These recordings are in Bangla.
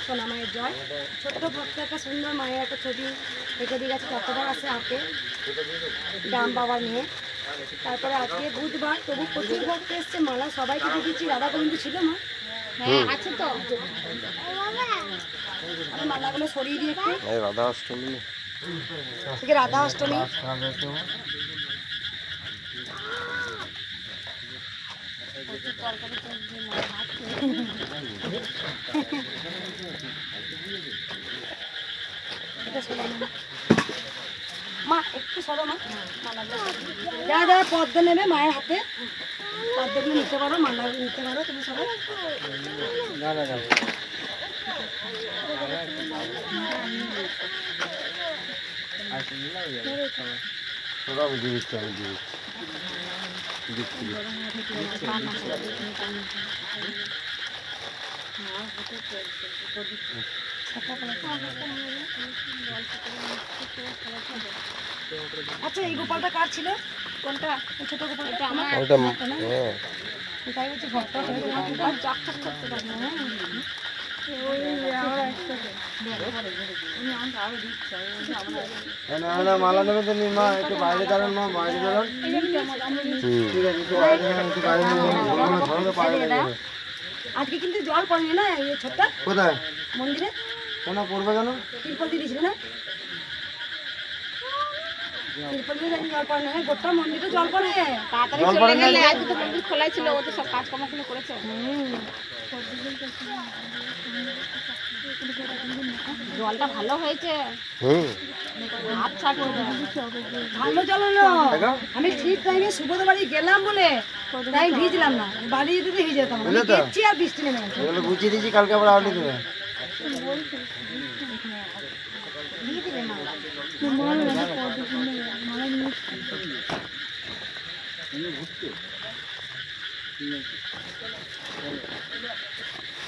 সোনা মায়ের জয়। ছোট্ট ভক্ত একটা সুন্দর মায়ের একটা ছবি রেখে দিয়ে গেছে, যতবার আছে হাতে দাম বাবার নিয়ে। তারপরে আজকে বুধবার, তবু প্রচুর ভক্ত এসছে, মালা সবাইকে দিয়েছি। রাধা গোবিন্দ ছিল মা? হ্যাঁ আছে তো। আমি মালাগুলো সরিয়ে দিয়ে একটু, রাধা অষ্টমী থেকে রাধা অষ্টমী মা একটু সরো মা। যারা যারা পদ্ম নেবে মায়ের হাতে পদ্মগুলো নিতে পারো, মালাগুলো নিতে পারো তুমি সবাই। আমি দিয়ে দিচ্ছি, আমি দিয়ে দিচ্ছি। আচ্ছা এই গোপালটা কার ছিল? কোনটা? ছোট গোপালটা আমার। তাই বলছি ভক্ত মালা নেবে তো মা, একটু বাইরে দাঁড়ান মা, বাইরে দাঁড়ান। ঠিক আছে, একটু বাইরে দাঁড়ান, একটু বাইরে দাঁড়ান। আজকে কিন্তু জল পড়েনি না এই ছোট্ট কোথায় মন্দিরে? কেন পড়বে কেন? তিরপল দিয়ে দিয়েছিল না? তিরপল দিয়ে জল পড়ে না, গোটা মন্দিরে জল পড়ে। তাড়াতাড়ি চলে গেলে, আজকে তো মন্দির খোলাই ছিল, ও তো সব কাজকর্মগুলো করেছে। জলটা ভালো হয়েছে। আচ্ছা ভালো জল হলো। আমি ঠিক টাইমে সুবোধ বাড়ি গেলাম বলে তাই ভিজলাম না, বাড়ি যেতে ভিজে যেতাম। দেখছি আর বৃষ্টি নেমে গেছে। এগুলো গুছিয়ে দিয়েছি, কালকে আবার আউলি দেবে।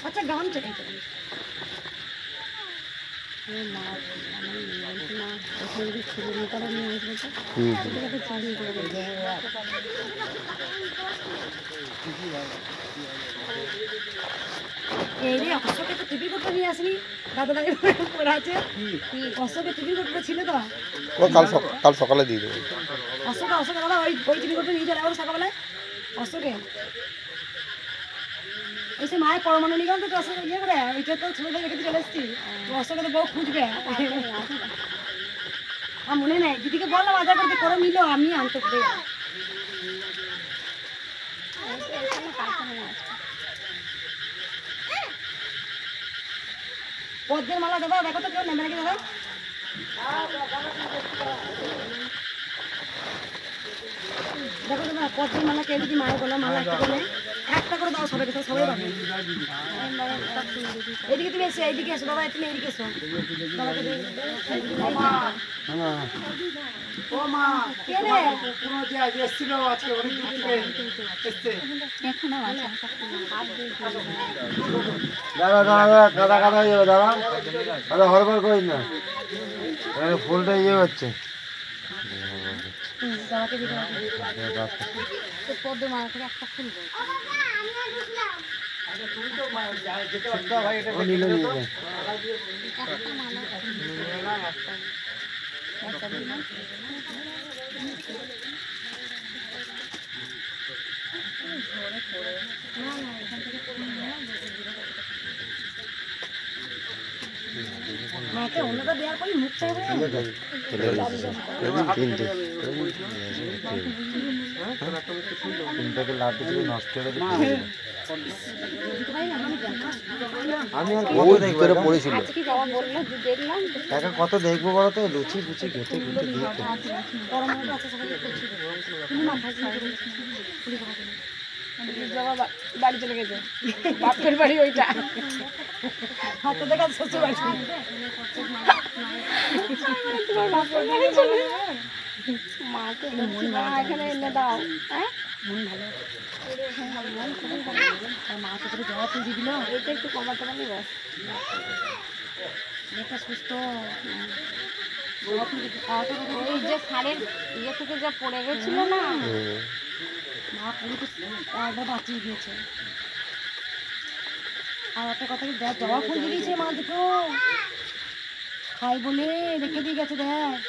আচ্ছা গান চলে এই রে অশোকে তো টিভি কোটা নিয়ে আসলি, দাদা দাদি পড়ে আছে। অশোকে টিভি কোটা ছিল তো, কাল সকালে দিয়ে দেবো। অশোকে অশোকে দাদা ওই টিভি কোটা নিয়ে চলে আবার সকালবেলায়। অশোকে ওই সে মায়ের পরমাণু নিগম তো অশোক ইয়ে করে ওইটা তো ছেলে রেখে চলে এসেছি। অশোকে তো বউ খুঁজবে। আমার মনে নেই, দিদিকে বললাম বাজার করতে করে নিল, আমি আনতে পারি। পদ্মের মালা দাদা দেখো তো কেউ নেবে নাকি দাদা? দেখো দাদা পদ্মের মালা কেউ যদি মায়ের বলে মালা একটা করে দাও সবাইকে, সবাই পাবে। এইদিকে তুমি এসো, এইদিকে এসো দাদা, তুমি এইদিকে এসো। দাদা দাদা কাদা কাদা হয়ে যাবে, দাদা দাদা হরবার করিস না, ফুলটা ইয়ে হচ্ছে। মাকে অন্যটা দেওয়ার পরে মুখ চাইবে লাঠি নষ্ট করে আমি ভিতরে পড়েছিল। কত দেখবো বলো তো, লুচি ফুচি খেতে খেতে দিয়েছে। বাড়ি চলে গেছে, বাপের বাড়ি ওইটা হাতে দেখা শ্বশুর বাড়ি। মাকে এখানে এনে দাও। হ্যাঁ মন ভালো, মাকে করে জবা ফুল দিয়ে দিল, এটা একটু কমাতে পারলি ব্যাস। মেয়েটা সুস্থ। ওই যে সারের ইয়ে থেকে যা পড়ে গেছিল না, মা পুরো তো একবার বাঁচিয়ে দিয়েছে। আর একটা কথা কি দেখ, জবা ফুল দিয়ে দিয়েছে মা দুটো, খাই বলে রেখে দিয়ে গেছে দেখ।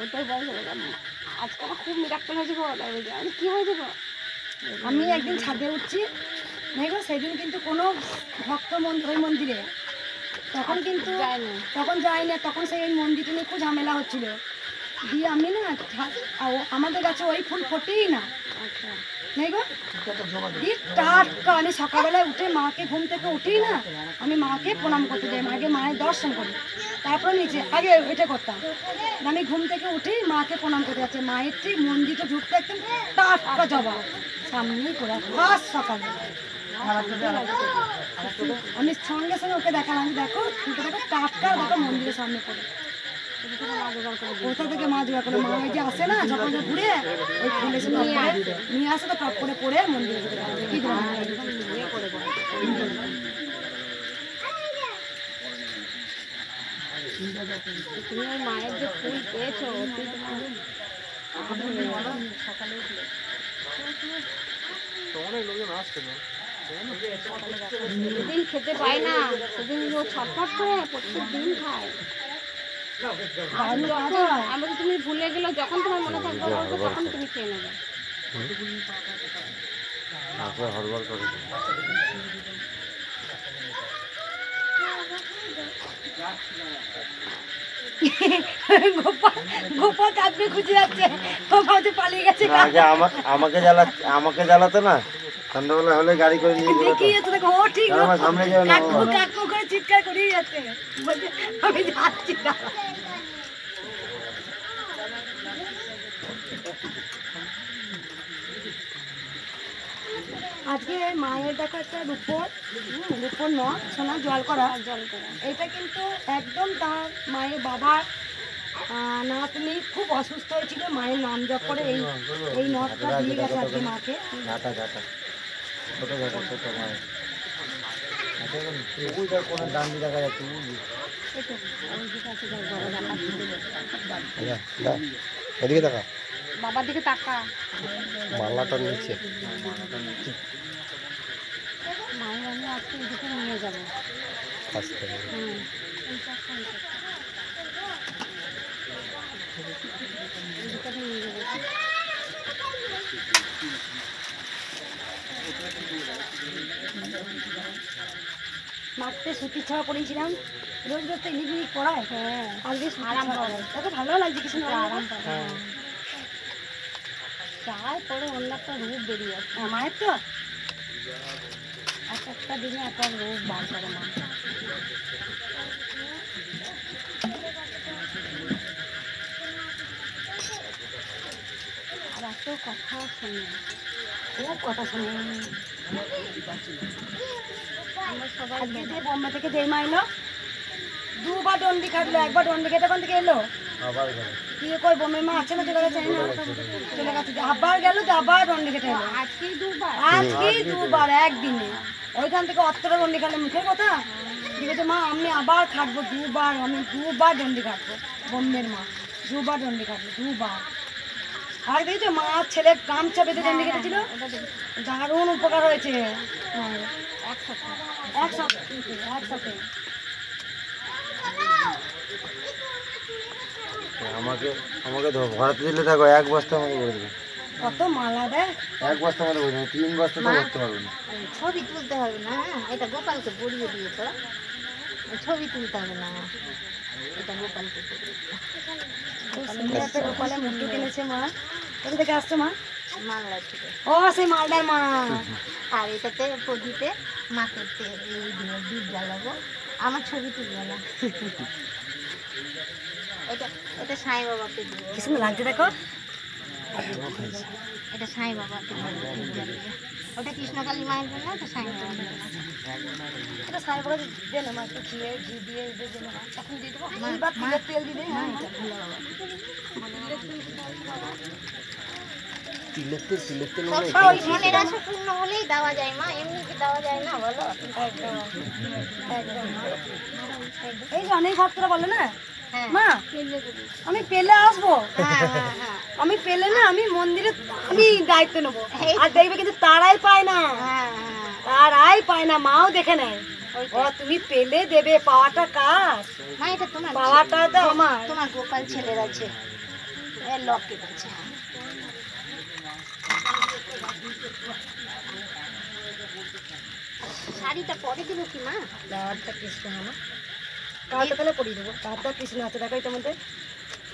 ওইটাই বলছে আজকে আমার খুব মিরাক্কেল হয়েছে গো, আমি কি হয়েছে গো? আমি একদিন ছাদে উঠছি দেখো, সেদিন কিন্তু কোনো ভক্ত ওই মন্দিরে তখন কিন্তু তখন যায়নি, তখন সেই মন্দিরটা নিয়ে খুব ঝামেলা হচ্ছিল। দিয়ে আমি না আমাদের কাছে ওই ফুল ফোটেই না, নেই গো। দিয়ে টাটকা আমি সকালবেলায় উঠে মাকে ঘুম থেকে উঠেই না আমি মাকে প্রণাম করতে যাই, আগে মায়ের দর্শন করি, তারপরে নিচে আগে এটা করতাম। আমি ঘুম থেকে উঠেই মাকে প্রণাম করতে যাচ্ছি, মায়ের ঠিক মন্দিরটা ঢুকতে একদম টাটকা জবা সামনেই করে ফার্স্ট সকালে। আমি সঙ্গে সঙ্গে ওকে দেখালাম, আমি দেখো ফুলটা দেখো টাটকা, দেখো মন্দিরের সামনে পড়ে। কোথা থেকে মাছ জোগাড় করে মা ওই যে আসে না যখন ঘুরে ওই ফুল এসে নিয়ে আসে, তো টপ করে পড়ে মন্দিরে কি তুমি ওই মায়ের যে ফুল পেয়েছো সকালে সেদিন খেতে পায় না, সেদিন ও ছটফট করে প্রত্যেক দিন খায়। আমরা তুমি ভুলে গেলে যখন তোমার মনে থাকবে তখন তুমি খেয়ে নেবে। গোপাল কাঁদবে খুঁজে যাচ্ছে, গোপাল পালিয়ে গেছে। আমাকে জ্বালাতো না, সন্ধ্যাবেলা হলে গাড়ি করে নিয়ে যেত, ও ঠিক সামনে যাবে না, কাকু করে চিৎকার করেই যাচ্ছে, আমি যাচ্ছি না। আজকে মায়ের দেখো একটা রূপোর নখ সোনা জল করা, এটা কিন্তু একদম তার মায়ের বাবার নাতনি খুব অসুস্থ হয়েছিল, মায়ের নাম জপ করে এই নখটা দিয়ে গেছে আজকে মাকে। ডান্ডি দেখা যাচ্ছে, এদিকে দেখা, বাবার দিকে তাকা, মালাটা নিচে মায়ের আমি আজকে এদিকে নিয়ে যাবো। মাকে সুতির ছাড়া পড়িয়েছিলাম, রোজ রোজ তো ইলিশ পড়ায়, হ্যাঁ আজকে আরাম পাবে, তাকে ভালো লাগছে কিছু না, আরাম পাবে। চায় পরে অন্য একটা রূপ বেরিয়ে আসে মায়ের তো এক একটা দিনে এক এক রূপ বার করে মা। আর এত কথা শোনে, খুব কথা শোনে। আমরা সবাই আজকে যে বোম্বে থেকে যেই মা এলো, দুবার ডন্ডি খাটলো, একবার ডন্ডি খেতে কোন থেকে এলো, কি কই বোম্বে মা আছে না, চলে গেছে না, চলে গেছে, আবার গেল তো আবার ডন্ডি খেতে এলো, আজকেই দুবার একদিনে। ওইখান থেকে অতটা ডন্ডি খাটলে মুখের কথা, ঠিক আছে মা আমি আবার খাটবো দুবার, আমি দুবার ডন্ডি খাটবো, বোম্বের মা দুবার ডন্ডি খাটবো, দুবার। আর দেখেছো মা ছেলে গামছা বেঁধে ডন্ডি কেটেছিল, দারুণ উপকার হয়েছে একসাথে। আমাকে ভরাতে দিলে থাকো, এক বস্তা আমাকে করে দেবে, কত মালা দেয়, এক বস্তা আমাকে করে দেবে, 3 বস্তা তো করতে পারবো না। ছবি তুলতে হবে না, এটা গোপালকে পরিয়ে দিয়ে তো ছবি তুলতে হবে না, এটা গোপালকে একটা গোপালের মুন্ডু কিনেছে মা, কোথা থেকে আসছে মা? মালদা থেকে। ও সেই মালদার মা। আর এটাতে প্রদীপে মাকে এই দ্বীপ জ্বালাবো, আমার ছবি তুলবে না। এটা এটা সাই বাবাকে দেবো, কি সুন্দর লাগছে দেখো, এটা সাই বাবাকে দেবো, ওটা কৃষ্ণকালী মায়ের জন্য, এটা সাই বাবার জন্য। এটা সাই বলে দে না মা, একটু ঘি দিয়ে দে না, এখন দিয়ে দেবো, এইবার তিলের তেল দিয়ে দে। হ্যাঁ তিলের তেল ওই মনের আশা পূর্ণ হলেই দেওয়া যায় মা, এমনি কি দেওয়া যায় না বলো? একদম এই যে অনেক ভক্তরা বলে না হ্যাঁ মা আমি পেলে আসবো, হ্যাঁ হ্যাঁ হ্যাঁ আমি পেলে না আমি মন্দিরে আমি দায়িত্ব নেবো। আর দেখবে কিন্তু তারাই পায় না, হ্যাঁ হ্যাঁ তারাই পায় না, মাও দেখে নেয়। ও তুমি পেলে দেবে, পাওয়াটা কার? মা এটা তোমার পাওয়াটা তো আমার। তোমার গোপাল ছেলের আছে, এর লকেট আছে। শাড়িটা পরে দেবো কি মা? রাধা কৃষ্ণ আমার কালকে তাহলে পরিয়ে দেবো। রাধা কৃষ্ণ আছে দেখো এটার মধ্যে।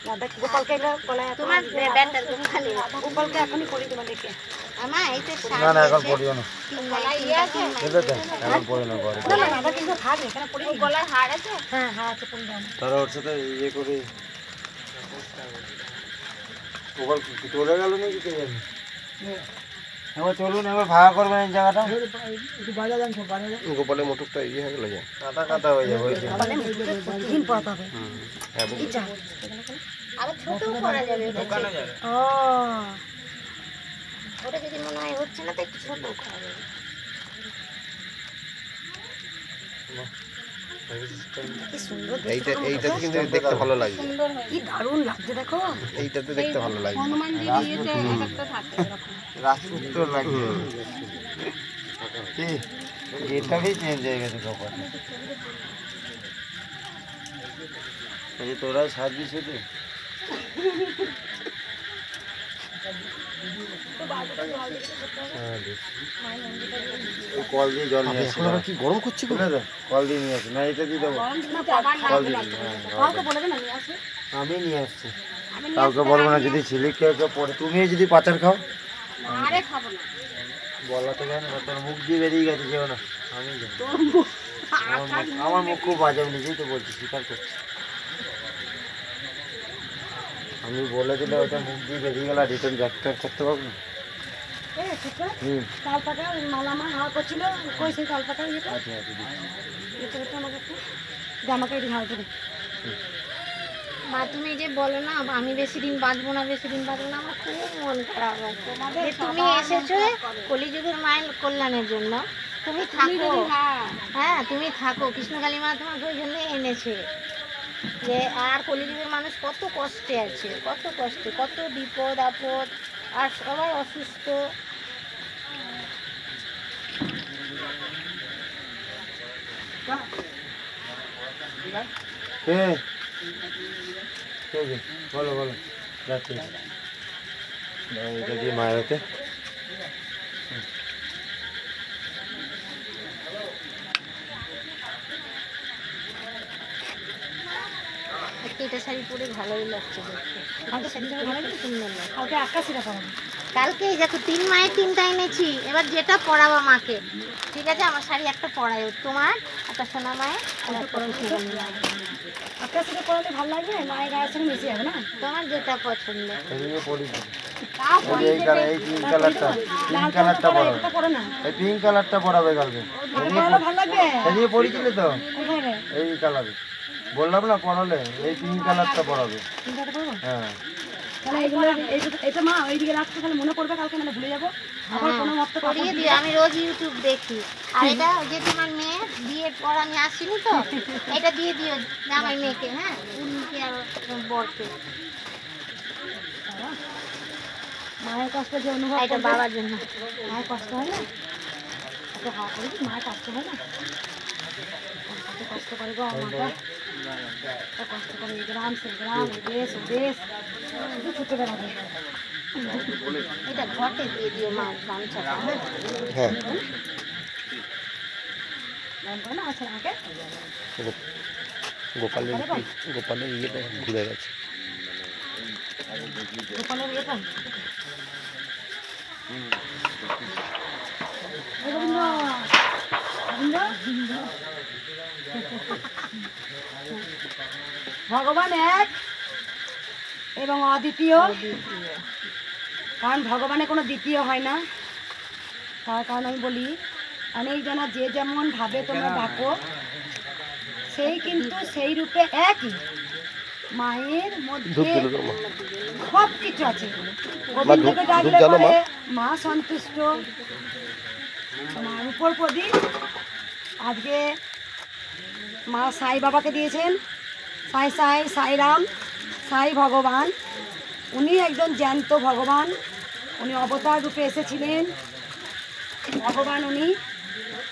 রাধা গোপালকে এগুলো গলায় তোমার ব্যাটার গোপাল গোপালকে এখনই পরিয়ে দেবো দেখে। আমার এইটা না না এখন শাড়ি পড়িও না, গলায় ইয়ে আছে, বুঝলে তো? এখন পড়ে না পরে। না না রাধা কৃষ্ণ থাক এখানে পরিয়ে দিই। গলায় হার আছে। হ্যাঁ হ্যাঁ আছে পরিয়ে দাও। তারা ওর সাথে ইয়ে করে ওবার চলে গেল নাকি কে জানি। এবার চলুন, এবার ভাড়া করবেন এই জায়গাটা। গোপালের মোটরটা ইয়ে হয়ে গেল, কাদা কাদা হয়ে যাবে ওই যে। গোপালের মুখে প্রতিদিন পরাতে হবে। এই যা। আবার ছোটও করা যাবে ওটা। ও ওটা যদি মনে হয় হচ্ছে না তো একটু ছোটও করা যাবে। কি সুন্দর এইটা দেখতে। এইটাতে কিন্তু দেখতে ভালো লাগছে, কি দারুণ লাগছে দেখো। এইটাতে দেখতে ভালো লাগছে। রাজপুত্র লাগছে। কি এটাই চেঞ্জ হয়ে গেছে কপাল। এই যে তোরাই সাজবি শুধু। কল দিয়ে জল নিয়ে আসি। কি গরম করছে গো? কল দিয়ে নিয়ে আসি, না এটা দিয়ে দেবো। কল দিয়ে দিই, হ্যাঁ, কাউকে বলে দেন আমি আসি। আমি নিয়ে আসছি। কাউকে বলবো না, যদি ছিলি কেউ পরে তুমি যদি পাচার খাও। আরে খাবো না। বলা তো জানো না, তোর মুখ দিয়ে বেরিয়ে গেছে, যেও না। আমি জানি। আমার মুখ খুব বাজে, আমি নিজেই তো বলছি, স্বীকার করছি। আমি বলে দিলে ওটা মুখ দিয়ে বেরিয়ে গেল, রিটার্ন ব্যাক করতে পারবো না। ঠিক আছে তাল পাকা মালা মা হাওয়া করছিল, কই সেই তাল পাকা ইয়েটা আচ্ছা আচ্ছা দিচ্ছি। এটা তো আমাকে একটু জামাকে একটু হাওয়া করে। মা তুমি যে বলো না আমি বেশি দিন বাঁচবো না, বেশি দিন বাঁচবো না, আমার খুব মন খারাপ হয়। যে তুমি এসেছো কলিযুগের মায়ের কল্যাণের জন্য, তুমি থাকো। হ্যাঁ তুমি থাকো, কৃষ্ণকালী মা তোমাকে ওই জন্য এনেছে। যে আর কলিযুগের মানুষ কত কষ্টে আছে, কত কষ্টে, কত বিপদ আপদ, আর সবাই অসুস্থ। কে কে কে? বলো বলো, যাচ্ছি। এটা দিয়ে মায়ের হাতে। এটা শাড়ি পরে ভালোই লাগছে দেখতে। কালকে শাড়িটা ভালো লাগছে, সুন্দর লাগছে। কালকে আকাশিটা পরাবো। কালকে দেখো 3 মায়ের 3টা এনেছি, এবার যেটা পরাবো মাকে। ঠিক আছে, আমার শাড়ি একটা পরাই, তোমার একটা সোনা মায়ের আর একটা কৃষ্ণকালী মায়ের। আকাশিটা পরালে ভালো লাগবে, মায়ের গায়ের সঙ্গে মিশে যাবে না। তোমার যেটা পছন্দ। এদিকে পরি দিই। এই কালার, এই পিঙ্ক কালারটা, পিঙ্ক কালারটা পরাবে। এটা পরে না, এই পিঙ্ক কালারটা পরাবে কালকে। এটা পরালে ভালো লাগবে। এদিকে পরিছিলে তো কোথায় এই কালারে, বললাম না পরালে, এই পিঙ্ক কালারটা পরাবে। চিন্তাটা করবো হ্যাঁ তাহলে এইগুলো এটা মা ওইদিকে রাখতে, তাহলে মনে পড়বে কালকে, মানে ভুলে যাবো আবার কোনো মত পরিয়ে দিও, আমি রোজ ইউটিউব দেখি। আর এটা ওই যে তোমার মেয়ে বিয়ের পর আমি আসিনি তো, এটা দিয়ে দিও আমার মেয়েকে। হ্যাঁ উনিকে আর বরকে। মায়ের কষ্ট যে অনুভব এটা করবে, বাবার জন্য। মায়ের কষ্ট হয় না, এত হাওয়া করে কি মায়ের কষ্ট হয় না? কত কষ্ট করে গো মাটা, কত কষ্ট করে, গ্রাম সে গ্রাম, দেশ ও দেশ, শুধু ছুটে বেড়াবে। এটা ঘটে দিয়ে দিও মার গামছাটা। হ্যাঁ মন করে না আছে আমাকে গোপালের গোপালের ইয়েটা ঘুরে গেছে। গোপালের ইয়েটা গোবিন্দ গোবিন্দ ভগবান এক এবং অদ্বিতীয়, কারণ ভগবানের কোনো দ্বিতীয় হয় না। তার কারণ আমি বলি, অনেক জনা যে যেমন ভাবে তোমরা ডাকো, সেই কিন্তু সেই রূপে একই। মায়ের মধ্যে সব কিছু আছে। গোবিন্দকে ডাকলে পরে মা সন্তুষ্ট। মার উপর প্রদীপ আজকে মা সাই বাবাকে দিয়েছেন, সাই সাই সাইরাম, সাই ভগবান, উনি একজন জ্যান্ত ভগবান, উনি অবতার রূপে এসেছিলেন ভগবান উনি।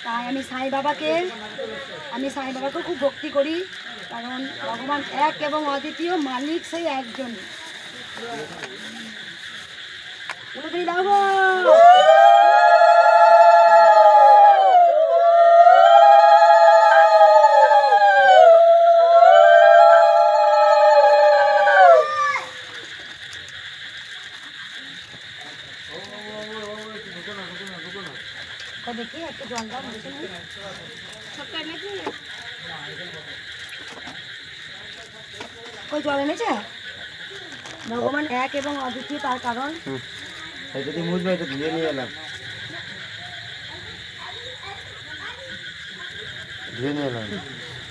তাই আমি সাই বাবাকে খুব ভক্তি করি, কারণ ভগবান এক এবং অদ্বিতীয়, মালিক সেই একজন। দেখি একটু জল দাও, ওই জল এনেছে। ভগবান এক এবং অদ্বিতীয়, তার কারণ এটা দিয়ে মুছবে, এটা ধুয়ে নিয়ে এলাম,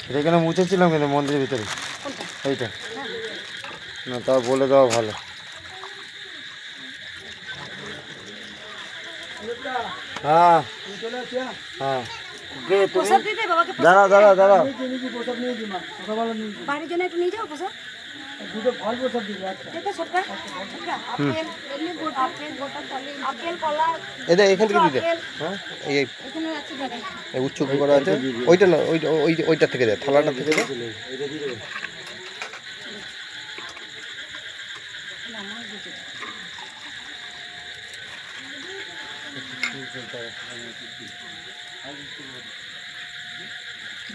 এটা এখানে মুছেছিলাম কিন্তু মন্দিরের ভিতরে এইটা না, তাও বলে দেওয়া ভালো। হ্যাঁ হ্যাঁ প্রসাদ দিতে বাবাকে, দাঁড়াও দাঁড়াও দাঁড়াও, বাড়ির জন্য একটু নিয়ে যাও প্রসাদ। আপেল কলা এখান থেকে দিতে, হ্যাঁ এই উচ্চ করা আছে, ওইটা না, ওইটা থেকে দেয়, থালাটা থেকে দেয়।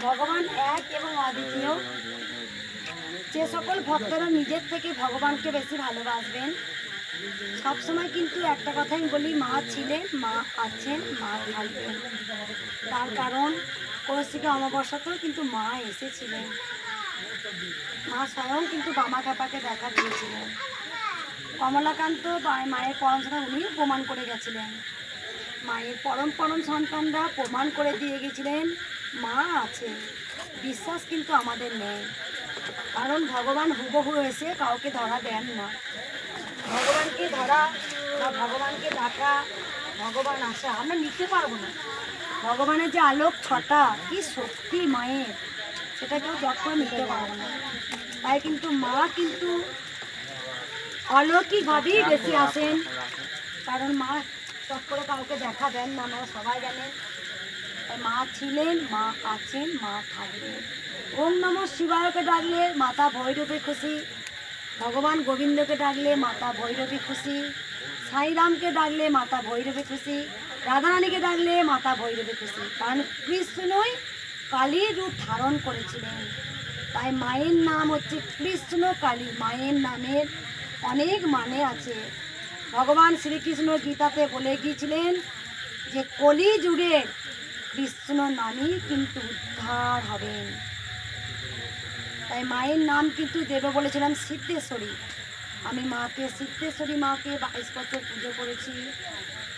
ভগবান এক এবং অদ্বিতীয়। যে সকল ভক্তরা নিজের থেকে ভগবানকে বেশি ভালোবাসবেন, সবসময় কিন্তু একটা কথাই বলি, মা ছিলেন, মা আছেন, মা থাকবেন। তার কারণ কৌশিকী অমাবস্যাতেও কিন্তু মা এসেছিলেন, মা স্বয়ং কিন্তু বামা খ্যাপাকে দেখা দিয়েছিলেন। কমলাকান্ত মায়ের পরম সন্তান, উনি প্রমাণ করে গেছিলেন। মায়ের পরম পরম সন্তানরা প্রমাণ করে দিয়ে গেছিলেন মা আছে। বিশ্বাস কিন্তু আমাদের নেই, কারণ ভগবান হুবহু এসে কাউকে ধরা দেন না। ভগবানকে ধরা বা ভগবানকে ডাকা, ভগবান আসা আমরা নিতে পারবো না। ভগবানের যে আলোক ছটা, কি শক্তি মায়ের, সেটা কেউ জপ করে নিতে পারবো না। তাই কিন্তু মা কিন্তু অলৌকিকভাবেই বেশি আসেন, কারণ মা চট করে কাউকে দেখা দেন না, আমরা সবাই জানেন। মা ছিলেন, মা আছেন, মা থাকবেন। ওম নমঃ শিবায়কে ডাকলে মাতা ভৈরবী খুশি, ভগবান গোবিন্দকে ডাকলে মাতা ভৈরবী খুশি, সাইরামকে ডাকলে মাতা ভৈরবী খুশি, রাধারানীকে ডাকলে মাতা ভৈরবী খুশি। কারণ কৃষ্ণই কালীর রূপ ধারণ করেছিলেন, তাই মায়ের নাম হচ্ছে কৃষ্ণ কালী। মায়ের নামের অনেক মানে আছে। ভগবান শ্রীকৃষ্ণ গীতাতে বলে গিয়েছিলেন যে কলি যুগে কৃষ্ণ নামই কিন্তু উদ্ধার হবেন। তাই মায়ের নাম কিন্তু দেবে বলেছিলাম সিদ্ধেশ্বরী। আমি মাকে সিদ্ধেশ্বরী মাকে 22 বছর পুজো করেছি।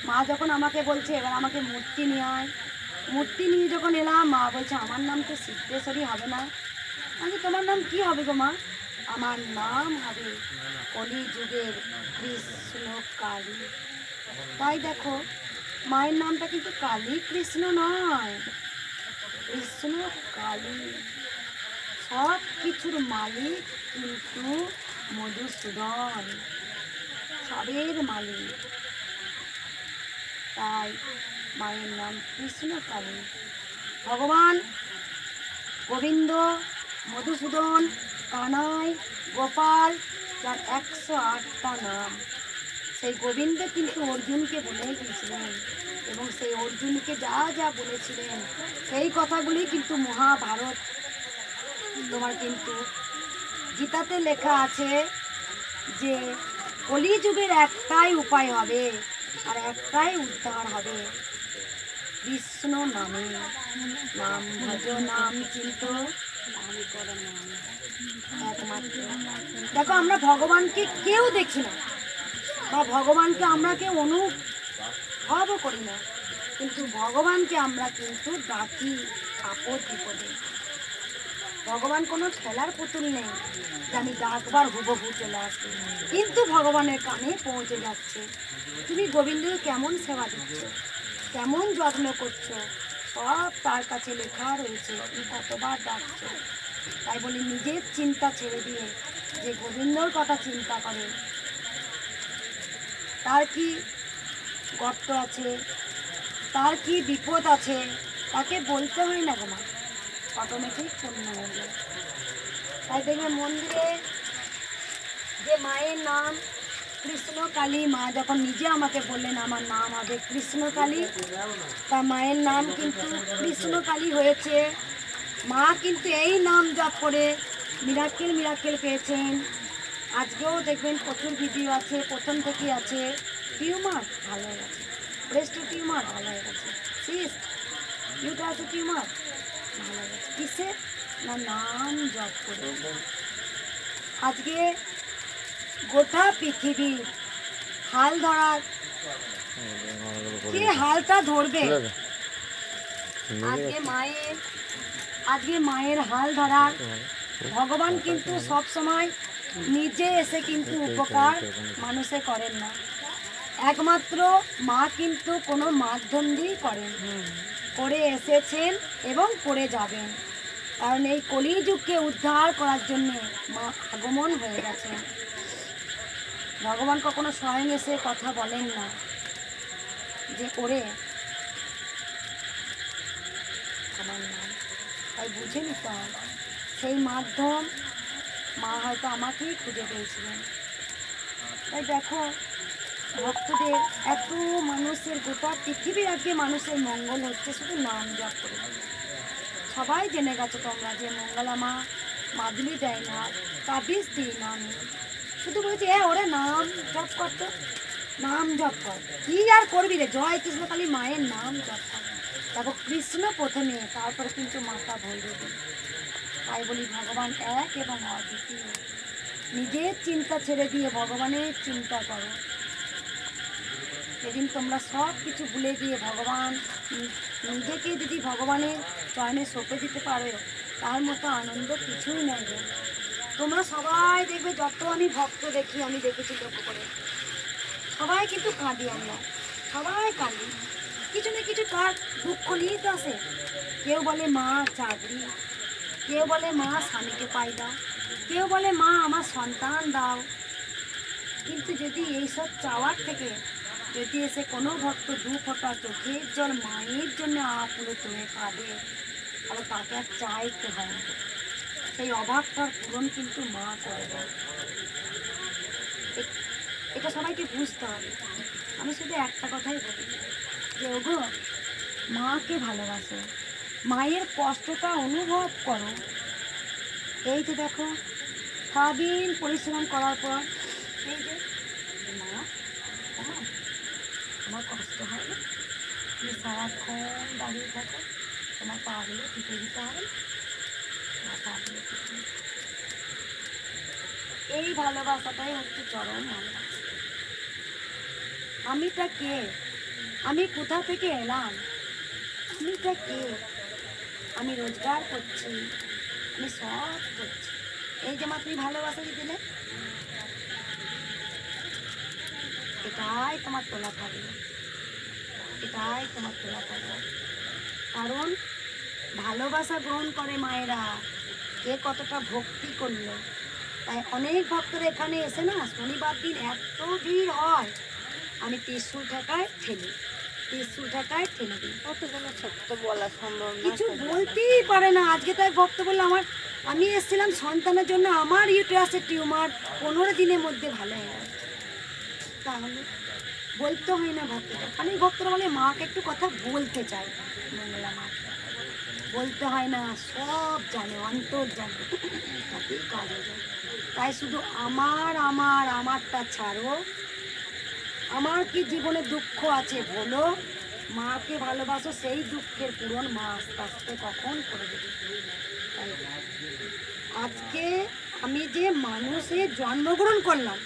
মা যখন আমাকে বলছে এবার আমাকে মূর্তি নিয়ে আয়, মূর্তি নিয়ে যখন এলাম, মা বলছে আমার নাম তো সিদ্ধেশ্বরী হবে না। আমি তোমার নাম কি হবে গো মা? আমার নাম হবে কলি যুগের কৃষ্ণ কালী। তাই দেখো মায়ের নামটা কিন্তু কালী কৃষ্ণ নয়, কৃষ্ণ কালী। সব কিছুর মালিক কিন্তু মধুসূদন, সবের মালিক। তাই মায়ের নাম কৃষ্ণ কালী। ভগবান গোবিন্দ, মধুসূদন, কানাই, গোপাল, যার 108টা নাম। সেই গোবিন্দ কিন্তু অর্জুনকে বলে গিয়েছিলেন, এবং সেই অর্জুনকে যা যা বলেছিলেন সেই কথাগুলি কিন্তু মহাভারত তোমার কিন্তু গীতাতে লেখা আছে যে কলিযুগের একটাই উপায় হবে আর একটাই উদ্ধার হবে, কৃষ্ণ নামে। নাম ভজ নাম চিন্ত একমাত্র। দেখো আমরা ভগবানকে কেউ দেখি না বা ভগবানকে আমরা কেউ অনুভবও করি না, কিন্তু ভগবানকে আমরা কিন্তু ডাকি আপদ বিপদে। ভগবান কোনো খেলার পুতুল নেই যে আমি ডাকবার হুবহু চলে আসবে, কিন্তু ভগবানের কানে পৌঁছে যাচ্ছে। তুমি গোবিন্দকে কেমন সেবা দিচ্ছ, কেমন যত্ন করছো, সব তার কাছে লেখা রয়েছে। তুমি কতবার ডাকছো, তাই বলি নিজের চিন্তা ছেড়ে দিয়ে যে গোবিন্দর কথা চিন্তা করে, তার কি গর্ত আছে, তার কি বিপদ আছে, তাকে বলতে হয় না গো মা, অটোমেটিক পূর্ণ হয়ে যায়। তাই দেখবে মন্দিরে যে মায়ের নাম কৃষ্ণকালী, মা যখন নিজে আমাকে বললেন আমার নাম হবে কৃষ্ণকালী, তা মায়ের নাম কিন্তু কৃষ্ণকালী হয়েছে। মা কিন্তু এই নাম জপ করে মিরাক্কেল পেয়েছেন। আজকেও দেখবেন প্রচুর ভিডিও আছে, প্রথম থেকেই আছে। টিউমার ভালো হয়ে গেছে, ব্রেস্ট টিউমার ভালো হয়ে গেছে, সিস্ট ইউটারাস টিউমার ভালো হয়ে গেছে। কিসে না নাম জপ করে। আজকে গোটা পৃথিবীর হাল ধরার কে হালটা ধরবে, আজকে মায়ের হাল ধরার ভগবান কিন্তু সব সময় নিজে এসে কিন্তু উপকার মানুষে করেন না, একমাত্র মা কিন্তু কোনো মাধ্যম দিয়েই করেন, করে এসেছেন এবং করে যাবেন। কারণ এই কলিযুগকে উদ্ধার করার জন্য মা আগমন হয়ে গেছেন। ভগবান কখনো স্বয়ং এসে কথা বলেন না যে করে আমার নাম, তাই বুঝে নিতে হবে সেই মাধ্যম মা হয়তো আমাকেই খুঁজে পেয়েছিলেন। তাই দেখো ভক্তদের এত মানুষের গোটা পৃথিবীর আজকে মানুষের মঙ্গল হচ্ছে শুধু নাম জপ করে। সবাই জেনে গেছো তোমরা যে মঙ্গলা মা মাদুলি দেয় না, তাবিজ দিই না, আমি শুধু বলছি ওরা নাম জপ করতো, নাম জপ কর, কি আর করবি রে, জয় কৃষ্ণকালী মায়ের নাম জপ কর। তারপর কৃষ্ণ প্রথমে, তারপরে কিন্তু মাতা ভৈরবী। তাই বলি ভগবান এক এবং অদ্বিতীয়। নিজের চিন্তা ছেড়ে দিয়ে ভগবানের চিন্তা করো। সেদিন তোমরা সব কিছু ভুলে গিয়ে ভগবান নিজেকে যদি ভগবানের চরণে সঁপে দিতে পারো, তার মতো আনন্দ কিছুই নেই। তোমরা সবাই দেখবে, যত আমি ভক্ত দেখি, আমি দেখেছি লক্ষ্য করে, সবাই কিন্তু কাঁদি, আমরা সবাই কাঁদি, কিছু না কিছু কার দুঃখ নিয়েই তো আসে। কেউ বলে মা চাকরি, কেউ বলে মা স্বামীকে পাই দাও, কেউ বলে মা আমার সন্তান দাও। কিন্তু যদি এইসব চাওয়ার থেকে যদি এসে কোনো ভক্ত দু ফোঁটা চোখের জল মায়ের জন্য আপ্লুত হয়ে কাঁদে, তাহলে তাকে আর চাইতে হয় না, সেই অভাবটার পূরণ কিন্তু মা করে দেয়। এটা সবাইকে বুঝতে হবে। আমি শুধু একটা কথাই বলি যে ওগো মাকে ভালোবাসো, মায়ের কষ্টটা অনুভব করো। এই যে দেখো সারাদিন পরিশ্রম করার পর এই যে মা আমার কষ্ট হয় না, তুমি সারাক্ষণ দাঁড়িয়ে থাকো, তোমার পা গুলো টিপে দিতে হবে, এই ভালোবাসাটাই হচ্ছে চরম ভালোবাসা। আমিটা কে, আমি কোথা থেকে এলাম, আমিটা কে, আমি রোজগার করছি, আমি সব করছি, এই যে মা তুমি ভালোবাসা দিলে, এটাই তোমার তোলা থাকবে, এটাই তোমার তোলা থাকবে। কারণ ভালোবাসা গ্রহণ করে মায়েরা, কে কতটা ভক্তি করলো। তাই অনেক ভক্তরা এখানে এসে না শনিবার দিন এত ভিড় হয়, আমি 300 টাকায় ঠেলি, 300 টাকায় ঠেলে দিই। কতজনের সত্য বলা সম্ভব না, কিছু বলতেই পারে না। আজকে তাই ভক্ত বললো আমি এসেছিলাম সন্তানের জন্য, আমার ইউটেরাসের টিউমার 15 দিনের মধ্যে ভালো হয়ে গেল। তাহলে বলতে হয় না ভক্তটা, অনেক ভক্তরা বলে মাকে একটু কথা বলতে চাই, মঙ্গলা মাকে বলতে হয় না, সব জানে, অন্তর জানে, তাতেই কাজ হয়ে যায়। তাই শুধু আমারটা ছাড়ো, আমার কি জীবনে দুঃখ আছে বলো, মাকে ভালোবাসো, সেই দুঃখের পূরণ মা আস্তে আস্তে কখন করে দেবে। তাই আজকে আমি যে মানুষে জন্মগ্রহণ করলাম,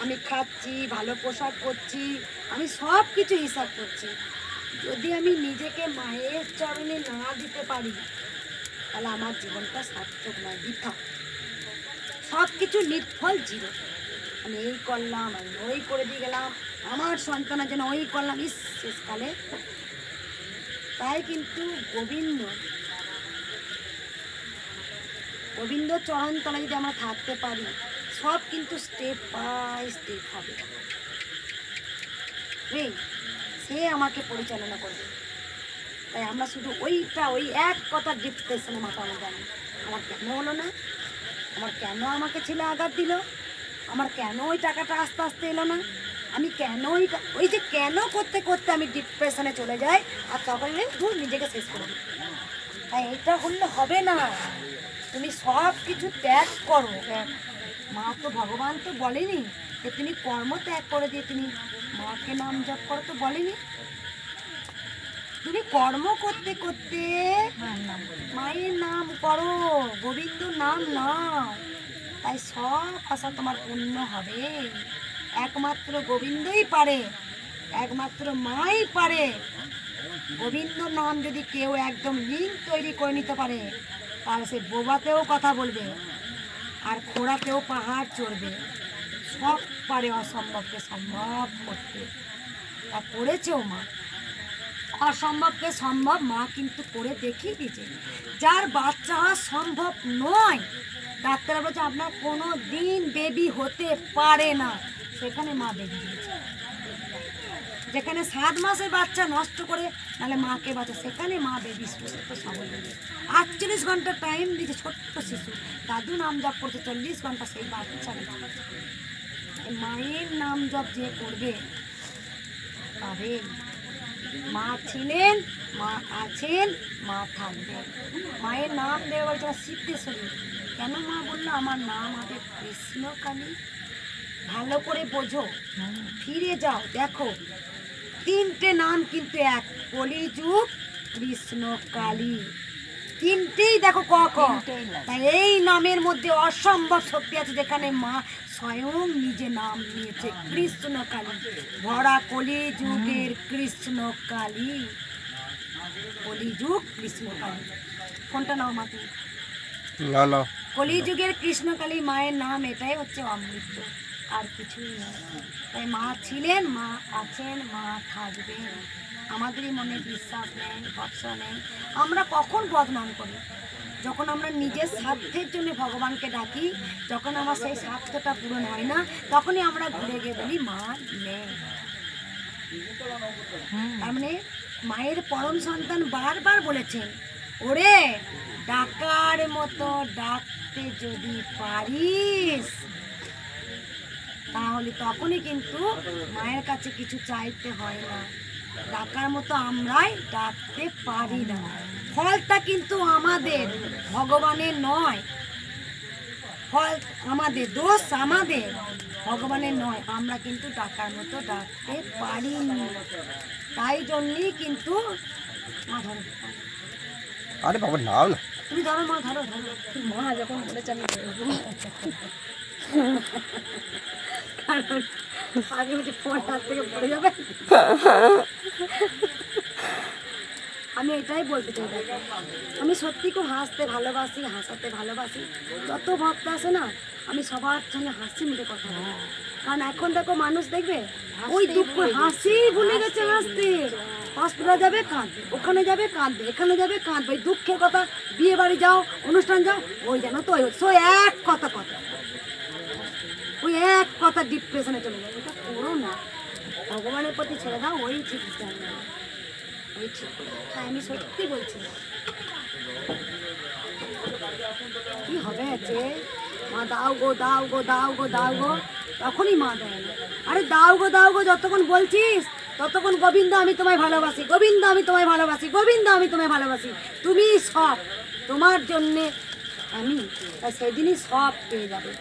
আমি খাচ্ছি, ভালো পোশাক করছি, আমি সব কিছু হিসাব করছি, যদি আমি নিজেকে মায়ের চরণে না দিতে পারি তাহলে আমার জীবনটা সার্থক নয়, বৃথা, সব কিছু নির্ফল জিরো। আমি এই করলাম, আমি ওই করে দিয়ে গেলাম, আমার সন্তানের জন্য ওই করলাম, শেষকালে। তাই কিন্তু গোবিন্দ গোবিন্দ চরণ তলায় যদি আমরা থাকতে পারি, সব কিন্তু স্টেপ বাই স্টেপ হবে। সে আমাকে পরিচালনা করবে। তাই আমরা শুধু ওই এক কথা ডিপ্রেশনে মাতানো জানি। আমার কেন হলো না, আমার কেন আমাকে ছেলে আঘাত দিল, আমার কেন ওই টাকাটা আস্তে আস্তে এলো না, আমি কেন ওই যে কেন করতে করতে আমি ডিপ্রেশনে চলে যাই, আর তখন নিজেকে শেষ করে দিই। তাই এটা করলে হবে না, তুমি সব কিছু ত্যাগ করো। মা তো ভগবান তো বলেনি যে তুমি কর্ম ত্যাগ করে দিয়ে তুমি মাকে নাম জপ করো, তো বলেনি। তুমি কর্ম করতে করতে মায়ের নাম করো, গোবিন্দ নাম নাও, তাই সব আশা তোমার পূর্ণ হবে। একমাত্র গোবিন্দই পারে, একমাত্র মাই পারে। গোবিন্দ নাম যদি কেউ একদম লিঙ্ক তৈরি করে নিতে পারে, তাহলে সে বোবাতেও কথা বলবে আর খোঁড়াতেও পাহাড় চড়বে। সব পারে অসম্ভবকে সম্ভব করতে, তা করেছেও মা। অসম্ভবকে সম্ভব মা কিন্তু করে দেখিয়ে দিয়েছে। যার বাচ্চা হওয়া সম্ভব নয়, ডাক্তার বলছে আপনার কোনো দিন বেবি হতে পারে না, সেখানে মা বেবি দিয়েছে। যেখানে 7 মাসের বাচ্চা নষ্ট করে নাহলে মাকে বাঁচা, সেখানে মা বেবি সুস্থ সবল দিয়েছে। 48 ঘন্টা টাইম দিয়েছে ছোট্ট শিশু, দাদু নাম জপ করছে 40 ঘন্টা, সেই বাচ্চা মায়ের নাম জপ যে করবে পাবে। মা ছিলেন, মা আছেন, মা থাকবেন। মায়ের নাম দেওয়া বলছে সিদ্ধেশ্বরী। কেন মা বললো আমার নাম হবে কৃষ্ণকালী? ভালো করে বোঝো, ফিরে যাও, দেখো 3টে নাম কিন্তু এক, কলিযুগ, কৃষ্ণকালী, 3টেই দেখো ক। তাই এই নামের মধ্যে অসম্ভব শক্তি আছে, যেখানে মা স্বয়ং নিজে নাম নিয়েছে কৃষ্ণকালী। ভরা কলিযুগের কৃষ্ণকালী, কলিযুগ কৃষ্ণকালী। কোনটা নাও মা তুমি? কলিযুগের কৃষ্ণকালী মায়ের নাম, এটাই হচ্ছে অমৃত, আর কিছুই নয়। তাই মা ছিলেন, মা আছেন, মা থাকবেন। আমাদেরই মনে বিশ্বাস নেই, ভরসা নেই। আমরা কখন বদনাম করি? যখন আমরা নিজের স্বার্থের জন্য ভগবানকে ডাকি, যখন আমার সেই স্বার্থটা পূরণ হয় না, তখনই আমরা ঘুরে গিয়ে বলি মা নেই। তার মানে মায়ের পরম সন্তান বারবার বলেছেন, ওরে ডাকার মতো ডাকতে যদি পারিস, তাহলে তখনই কিন্তু মায়ের কাছে কিছু চাইতে হয় না। ডাকার মতো আমরাই ডাকতে পারি না। ফলটা কিন্তু আমাদের, ভগবানের নয়। ফল আমাদের, দোষ আমাদের, ভগবানের নয়। আমরা কিন্তু ডাকার মতো ডাকতে পারিনি। তাই জন্যই কিন্তু মা ধরো, আরে বাবা নাও না, তুমি ধরো মা, ধরো ধরো। মা যখন বলেছে আমি ধরবো, কারণ আগে বলছে ফোন হাত থেকে পড়ে যাবে। আমি এটাই বলতে চাই, আমি সত্যি খুব হাসতে ভালোবাসি, হাসাতে ভালোবাসি। যত ভক্ত আসে না, আমি সবার সঙ্গে হাসি মুখে কথা বলি। কারণ এখন দেখো মানুষ দেখবে ওই দুঃখ, হাসি ভুলে গেছে হাসতে। হসপিটাল যাবে কাঁদবে, ওখানে যাবে কাঁদবে, এখানে যাবে কাঁদবে। ওই দুঃখের কথা, বিয়ে বাড়ি যাও, অনুষ্ঠান যাও, ওই জানো তো ওই এক কথা, ওই এক কথা ডিপ্রেশনে চলে যায়। এটা করো না, ভগবানের প্রতি ছেড়ে দাও, ওই ঠিক জানবে, ওই ঠিক। হ্যাঁ আমি সত্যি বলছি, কি হবে আছে মা দাও গো, দাও গো, দাও গো, দাও গো, তখনই মা দেয় না। আরে দাও গো, দাও গো যতক্ষণ বলছিস, ততক্ষণ গোবিন্দ আমি তোমায় ভালোবাসি, গোবিন্দ আমি তোমায় ভালোবাসি, গোবিন্দ আমি তোমায় ভালোবাসি, তুমি সব, তোমার জন্যে আমি। তাই সেদিনই সব পেয়ে যাবে।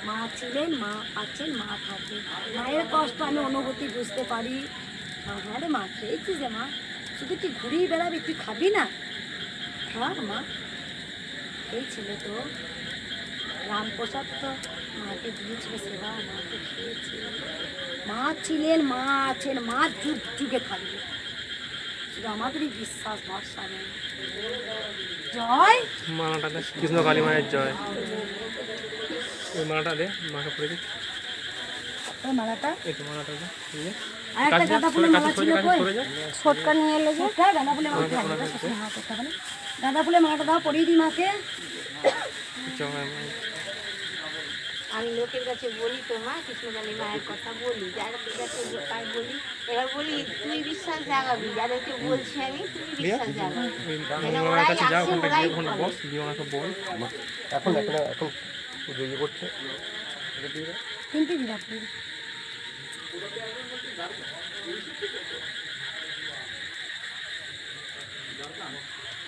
মা ছিলেন, মা আছেন, মা থাকবেন। মায়ের কষ্ট আমি অনুভূতি বুঝতে পারি। হ্যাঁ রে মা, খেয়েছিস রে মা, শুধু তুই ঘুরিয়ে বেড়াবি, তুই খাবি না? হ্যাঁ মা, এই ছেলে তো রামপ্রসাদ তো মাকে দিয়েছিল সেবা, মাকে খেয়েছিল। মা ছিলেন, মা আছেন, মা যুগ যুগে থাকবে। শুধু আমাদেরই বিশ্বাস, ভরসা নেই। জয় মালাটা দে, কৃষ্ণকালী মায়ের জয়। ওই মালাটা দে, মাকে পরে দিই। ওই মালাটা, এই তো মালাটা দে, এই যে। আর একটা গাঁদা ফুলের মালা ছিল কই? ছোটকা নিয়ে এলে যে। গাঁদা ফুলের মালা, গাঁদা ফুলের মালাটা দাও, পরিয়ে দিই মাকে। জয় মা। আমি লোকের কাছে বলি তো মা কৃষ্ণকালী মায়ের কথা বলি, যারা কাছে তাই বলি। এবার বলি তুই বিশ্বাস জাগাবি, যাদেরকে বলছি আমি তুমি বিশ্বাস জাগাবি। ওই মানে মামার ওরাই কাছে যাও, আসে, ওখানটা ওরাই গিয়ে ওখানটা বলে। বস, দিয়ে ওনাকে বল। এখন এখন এখন পুজো ইয়ে করছে। তিনটে দিন আপনি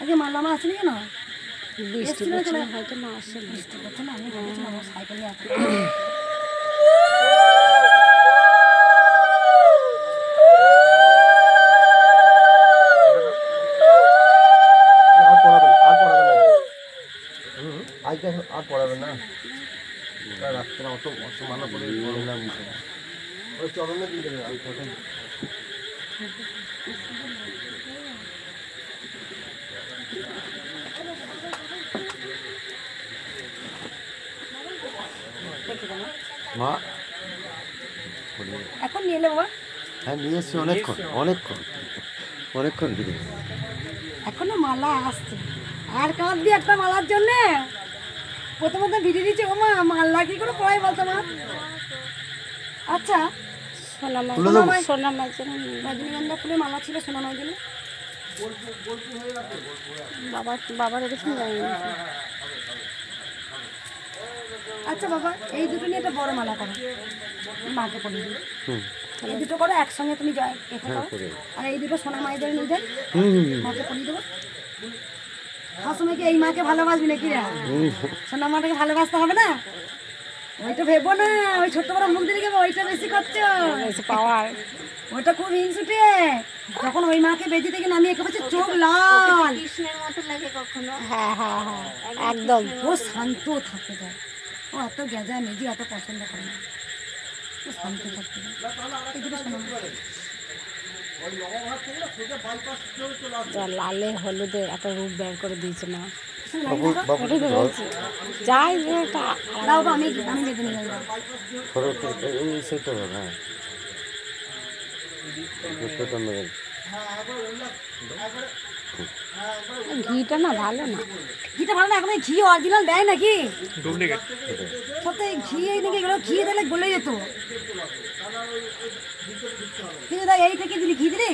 আগে মালামা আসেনি কেন? বৃষ্টি হয়তো না আসে, বৃষ্টি হচ্ছে না, আমি ভেবেছিলাম সাইকেল নিয়ে আসবে। আর পড়াবেন, আর পড়াবেন না। আজকে আর পড়াবেন না। রাত্রে অত অত মালা পড়ে পড়লাম। ওই চরণে দিয়ে দেবে ওই কথা। মা এখন নিয়ে এলে বাবা, হ্যাঁ নিয়ে এসছি অনেকক্ষণ অনেকক্ষণ অনেকক্ষণ দিকে। এখনো মালা আসছে আর কাঁদবি একটা মালার জন্যে। প্রথমত ভিডিও দিচ্ছে, ও মা মালা কি করে পড়াই বলতো মা? আচ্ছা তুলে দেবো। রজনীগন্ধা ফুলের মালা ছিল সোনামার জন্য, বাবার এরকম যায়নি। আচ্ছা বাবা, এই দুটো নিয়ে একটা বড় মালা করো, মাকে পরিয়ে দিই। এই দুটো করো একসঙ্গে, তুমি জয় এতে করো। আর এই দুটো সোনা মায়েদের নিয়ে যাই, মাকে পরিয়ে দেবো। সবসময় কি এই মাকে ভালোবাসবি নাকি রে? সোনা মাটাকে ভালোবাসতে হবে না? ওইটা ভেবো না, ওই ছোট্ট বড় মুখ দিলে গেবো, ওইটা বেশি করছো পাওয়ার। ওইটা খুব হিংসুটে। যখন ওই মাকে বেঁধে থেকে নামিয়ে একে বলছে চোখ লাল, কৃষ্ণের মতো লাগে কখনো। হ্যাঁ হ্যাঁ হ্যাঁ একদম। ও শান্ত থাকতে চায়, ও এত গেজা মেজি এত পছন্দ করে না, ও শান্ত থাকতে চায়। এই দুটো শোনা লালে হলুদে একটা রূপ বের করে দিয়েছে না, বাবু বাবু যাই দাও বা আমি আমি বেঁধে নিয়ে যাবো। সেইটা হ্যাঁ ঘিটা না ভালো না, ঘিটা ভালো না, এখন এই ঘি অরিজিনাল দেয় নাকি? ডুপ্লিকেট। সত্যি ঘি নাকি, এগুলো ঘি দিলে গলে যেত। কিন্তু দেখ এই থেকে দিলি ঘি দিলি,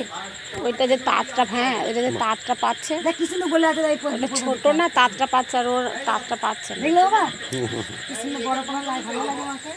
ওইটা যে তাঁতটা, হ্যাঁ ওইটা যে তাঁতটা পাচ্ছে, দেখ কি সুন্দর গলে আছে। ওটা ছোট না তাঁতটা পাচ্ছে, আর ওর তাঁতটা পাচ্ছে না। দেখলে বাবা কি সুন্দর বড় কোনো লাই ভালো লাগে আমাকে।